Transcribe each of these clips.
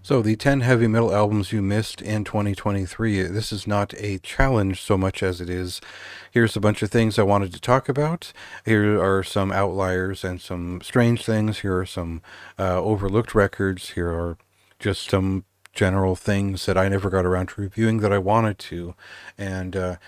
So, the 10 heavy metal albums you missed in 2023. This is not a challenge so much as it is. Here's a bunch of things I wanted to talk about. Here are some outliers and some strange things. Here are some overlooked records. Here are just some general things that I never got around to reviewing that I wanted to. And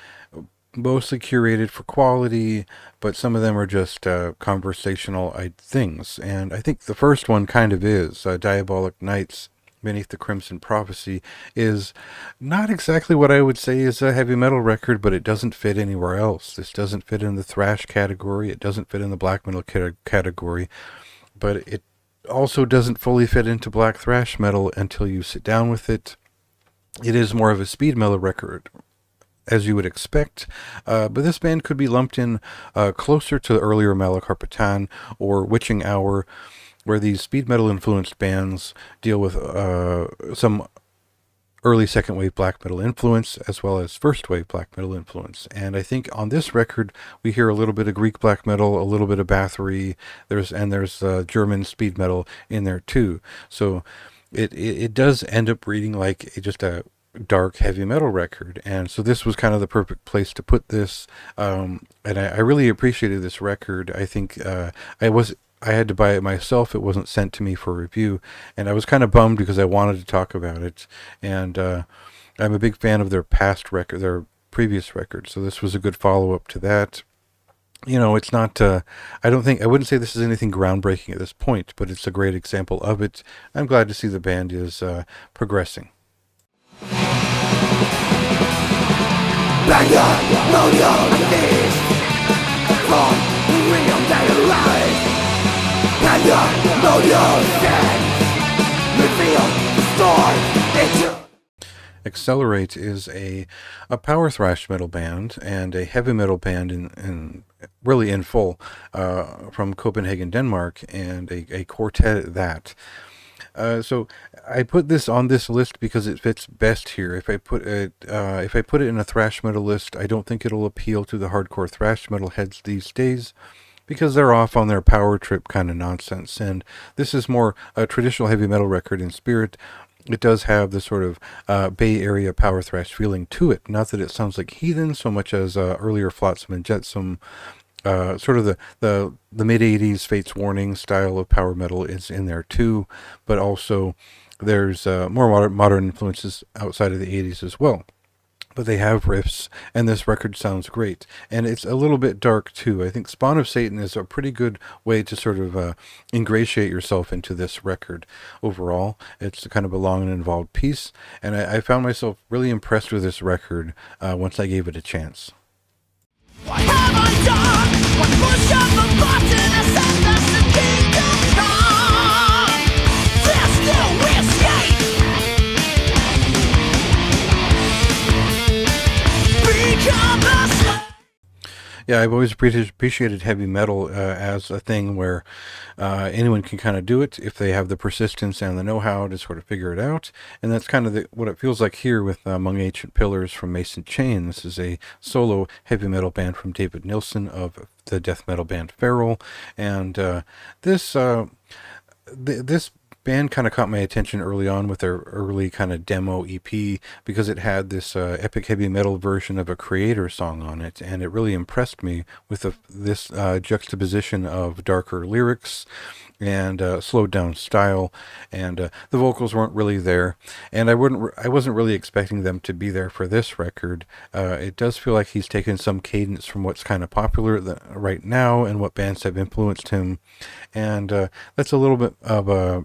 mostly curated for quality, but some of them are just conversational things. And I think the first one kind of is Diabolic Nights Beneath the Crimson Prophecy is not exactly what I would say is a heavy metal record, but it doesn't fit anywhere else. This doesn't fit in the thrash category. It doesn't fit in the black metal category, but it also doesn't fully fit into black thrash metal until you sit down with it. It is more of a speed metal record, as you would expect, but this band could be lumped in closer to the earlier Malakarpatan or Witching Hour, where these speed metal influenced bands deal with some early second wave black metal influence as well as first wave black metal influence. And I think on this record we hear a little bit of Greek black metal, a little bit of Bathory, there's German speed metal in there too. So it does end up reading like just a dark heavy metal record, and so this was kind of the perfect place to put this. And I really appreciated this record. I think I had to buy it myself. It wasn't sent to me for review, and I was kind of bummed because I wanted to talk about it. And I'm a big fan of their past record, their previous record. So this was a good follow up to that. You know, it's not. I wouldn't say this is anything groundbreaking at this point, but it's a great example of it. I'm glad to see the band is progressing. Accelerate is a power thrash metal band and a heavy metal band in really in full from Copenhagen, Denmark, and a quartet at that. So I put this on this list because it fits best here. If I put it in a thrash metal list, I don't think it'll appeal to the hardcore thrash metal heads these days, because they're off on their power trip kind of nonsense. And this is more a traditional heavy metal record in spirit. It does have the sort of Bay Area power thrash feeling to it. Not that it sounds like Heathen so much as earlier Flotsam and Jetsam. Sort of the mid 80s Fates Warning style of power metal is in there too, but also there's more modern influences outside of the 80s as well. But they have riffs, and this record sounds great. And it's a little bit dark too. I think Spawn of Satan is a pretty good way to sort of ingratiate yourself into this record overall. It's kind of a long and involved piece, and I found myself really impressed with this record once I gave it a chance. What have I done? What push of a button has sent us to kingdom come? There's no escape. Become a slave. Yeah, I've always appreciated heavy metal as a thing where anyone can kind of do it if they have the persistence and the know-how to sort of figure it out. And that's kind of what it feels like here with Among Ancient Pillars from Mason Chain. This is a solo heavy metal band from David Nilsson of the death metal band Feral. And this band kind of caught my attention early on with their early kind of demo EP because it had this epic heavy metal version of a Creator song on it, and it really impressed me with this juxtaposition of darker lyrics and slowed down style, and the vocals weren't really there, and I wasn't really expecting them to be there for this record. It does feel like he's taken some cadence from what's kind of popular right now and what bands have influenced him, and that's a little bit of a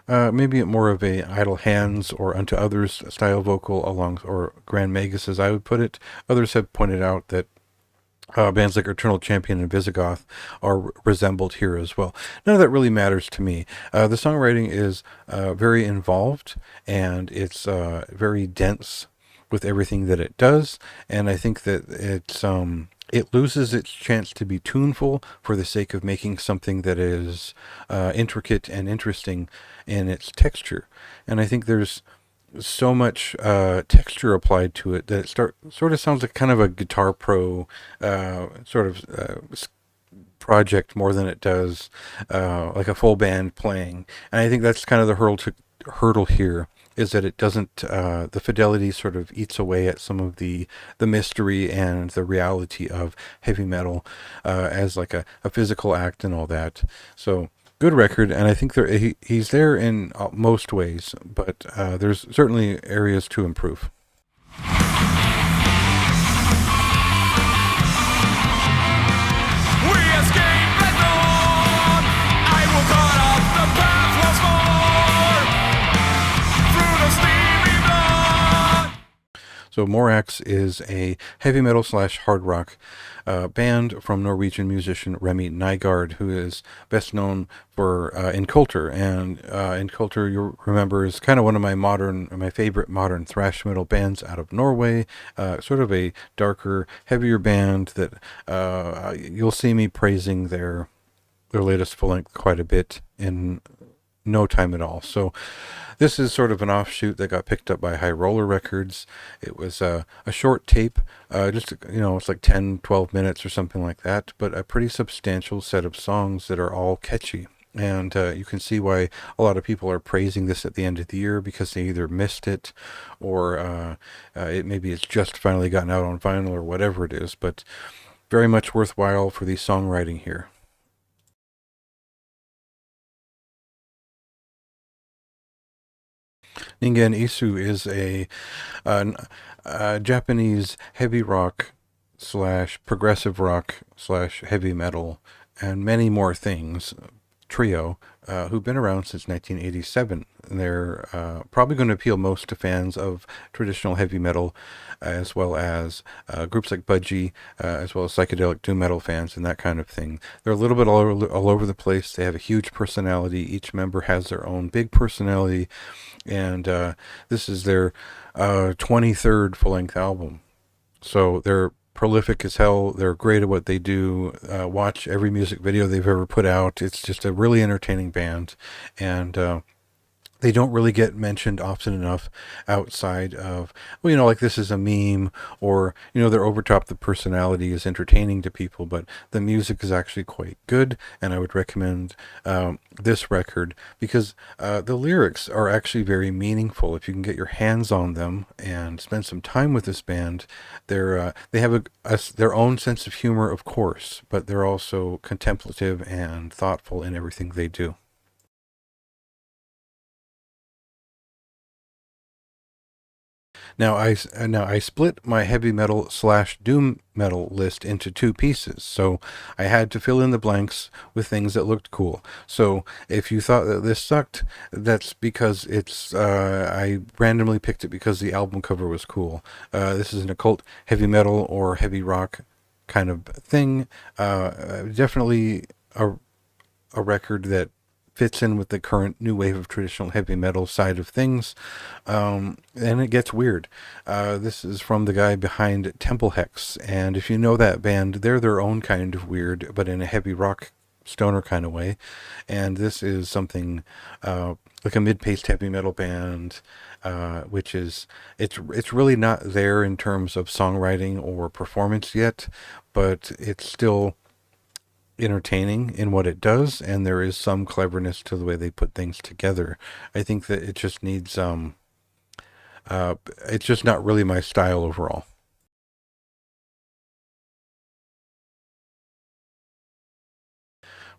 maybe more of a Idle Hands or Unto Others style vocal or Grand Magus, as I would put it. Others have pointed out that bands like Eternal Champion and Visigoth are resembled here as well. None of that really matters to me. The songwriting is very involved, and it's very dense with everything that it does, and I think that it loses its chance to be tuneful for the sake of making something that is intricate and interesting in its texture. And I think there's so much texture applied to it that it sort of sounds like kind of a Guitar Pro project more than it does like a full band playing. And I think that's kind of the hurdle here is that it doesn't, the fidelity sort of eats away at some of the mystery and the reality of heavy metal as like a physical act and all that. So good record, and I think he's there in most ways, but there's certainly areas to improve. We escape the dawn. I will cut off the path once more through the steamy blood. So Morx is a heavy metal slash hard rock band from Norwegian musician Remy Nygaard, who is best known for Inculter. And Inculter, you'll remember, is kind of one of my favorite modern thrash metal bands out of Norway. Sort of a darker, heavier band that you'll see me praising their latest full length quite a bit in no time at all. So this is sort of an offshoot that got picked up by High Roller Records. It was a short tape, just, it's like 10, 12 minutes or something like that, but a pretty substantial set of songs that are all catchy. And you can see why a lot of people are praising this at the end of the year, because they either missed it or maybe it's just finally gotten out on vinyl or whatever it is, but very much worthwhile for the songwriting here. Ningen Isu is a Japanese heavy rock slash progressive rock slash heavy metal and many more things trio who've been around since 1987. And they're probably going to appeal most to fans of traditional heavy metal, as well as groups like Budgie, as well as psychedelic doom metal fans and that kind of thing. They're a little bit all over the place. They have a huge personality. Each member has their own big personality, and this is their 23rd full-length album. So they're prolific as hell. They're great at what they do. Watch every music video they've ever put out. It's just a really entertaining band, and they don't really get mentioned often enough outside of, like this is a meme, or, they're over top. The personality is entertaining to people, but the music is actually quite good, and I would recommend this record because the lyrics are actually very meaningful. If you can get your hands on them and spend some time with this band, they have their own sense of humor, of course, but they're also contemplative and thoughtful in everything they do. Now I split my heavy metal slash doom metal list into two pieces, so I had to fill in the blanks with things that looked cool. So if you thought that this sucked, that's because I randomly picked it because the album cover was cool. This is an occult heavy metal or heavy rock kind of thing. Definitely a record that fits in with the current new wave of traditional heavy metal side of things, and it gets weird. This is from the guy behind Temple Hex, and if you know that band, they're their own kind of weird, but in a heavy rock stoner kind of way. And this is something like a mid-paced heavy metal band, which is it's really not there in terms of songwriting or performance yet, but it's still entertaining in what it does, and there is some cleverness to the way they put things together. I think that it just needs it's just not really my style overall.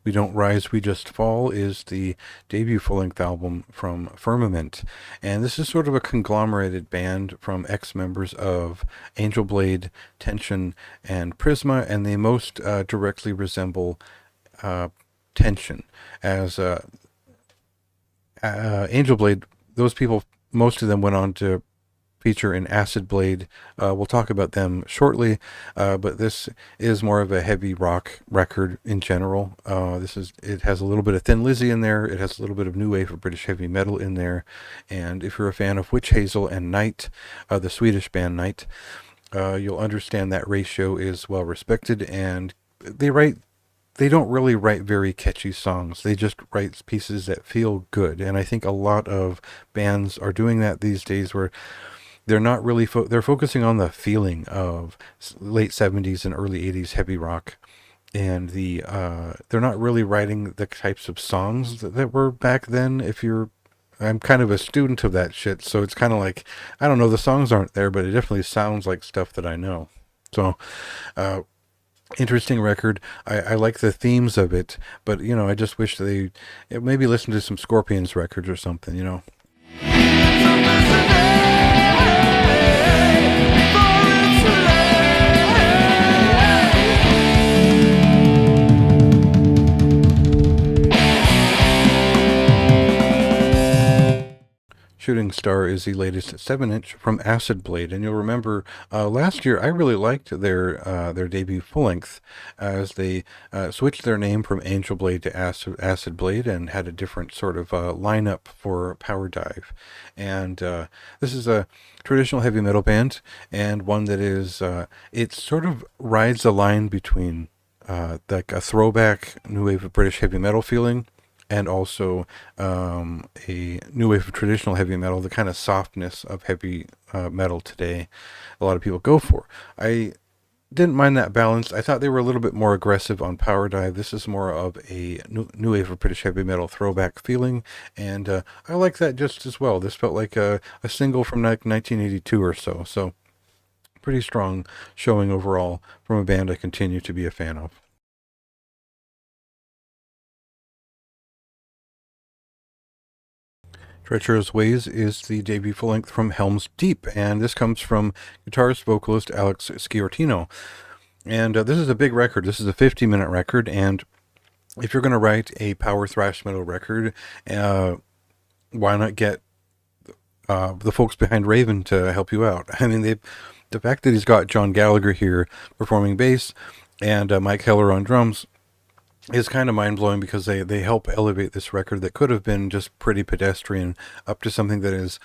We Don't Rise, We Just Fall is the debut full-length album from Firmament, and this is sort of a conglomerated band from ex-members of Angel Blade, Tension, and Prisma, and they most directly resemble Tension. As Angel Blade, those people, most of them went on to feature in Acid Blade. We'll talk about them shortly, but this is more of a heavy rock record in general. It has a little bit of Thin Lizzy in there. It has a little bit of new wave of British heavy metal in there. And if you're a fan of Witch Hazel and Night, the Swedish band Night, you'll understand that ratio is well respected. And they don't really write very catchy songs. They just write pieces that feel good. And I think a lot of bands are doing that these days, where they're not really they're focusing on the feeling of late 70s and early 80s heavy rock, and they're not really writing the types of songs that were back then. If you're I'm kind of a student of that shit, so it's kind of like, I don't know, the songs aren't there, but it definitely sounds like stuff that I know. So, uh, interesting record. I like the themes of it, but I just wish they maybe listen to some Scorpions records or something. Shooting Star is the latest 7-inch from Acid Blade, and you'll remember last year I really liked their debut full length, as they switched their name from Angel Blade to Acid Blade and had a different sort of lineup for Power Dive. And this is a traditional heavy metal band, and one that is it sort of rides a line between like a throwback new wave of British heavy metal feeling, and also a new wave of traditional heavy metal, the kind of softness of heavy metal today a lot of people go for. I didn't mind that balance. I thought they were a little bit more aggressive on Power Dive. This is more of a new wave of British heavy metal throwback feeling, and I like that just as well. This felt like a single from like 1982 or so, so pretty strong showing overall from a band I continue to be a fan of. Treacherous Ways is the debut full length from Helms Deep, and this comes from guitarist vocalist Alex Sciortino. And this is a big record. This is a 50-minute record, and if you're going to write a power thrash metal record, why not get the folks behind Raven to help you out? I mean, the fact that he's got John Gallagher here performing bass and Mike Heller on drums is kind of mind-blowing, because they help elevate this record that could have been just pretty pedestrian up to something that is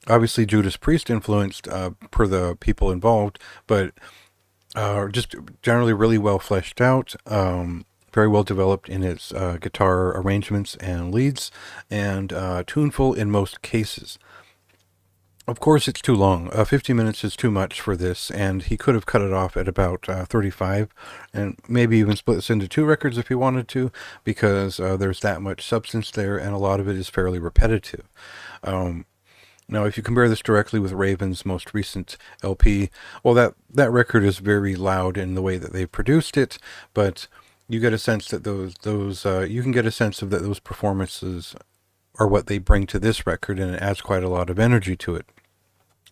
obviously Judas Priest influenced per the people involved, but just generally really well fleshed out, very well developed in its guitar arrangements and leads, and tuneful in most cases. Of course, it's too long. 50 minutes is too much for this, and he could have cut it off at about 35, and maybe even split this into two records if he wanted to, because there's that much substance there, and a lot of it is fairly repetitive. Now, if you compare this directly with Raven's most recent LP, well, that record is very loud in the way that they produced it, but you get a sense that you can get a sense of that those performances are what they bring to this record, and it adds quite a lot of energy to it.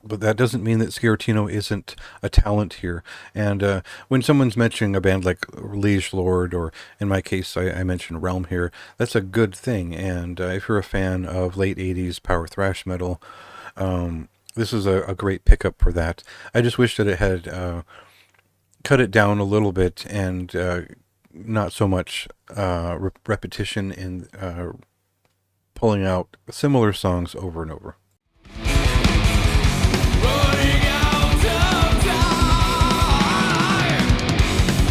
But that doesn't mean that Sciortino isn't a talent here. And when someone's mentioning a band like Liege Lord, or in my case, I mentioned Realm here, that's a good thing. And if you're a fan of late 80s power thrash metal, this is a great pickup for that. I just wish that it had cut it down a little bit, and not so much repetition in pulling out similar songs over and over. Running out of time.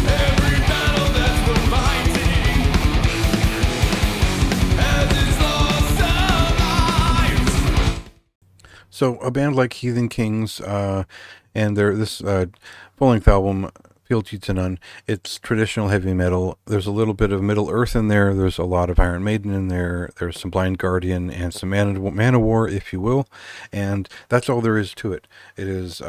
Every battle that's been fighting has its lost lives. So a band like Heathen Kings, and this full-length album, Field to None, it's traditional heavy metal. There's a little bit of Middle Earth in there. There's a lot of Iron Maiden in there. There's some Blind Guardian and some Manowar, if you will. And that's all there is to it. It is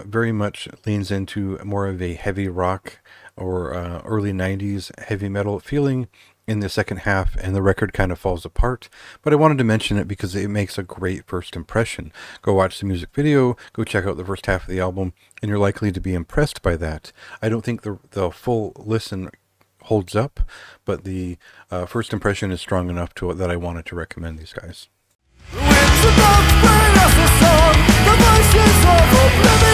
very much leans into more of a heavy rock or early 90s heavy metal feeling in the second half, and the record kind of falls apart. But I wanted to mention it because it makes a great first impression. Go watch the music video, go check out the first half of the album, and you're likely to be impressed by that. I don't think the full listen holds up, but the first impression is strong enough to that I wanted to recommend these guys. The winds above bring us a song, the voices of oblivion.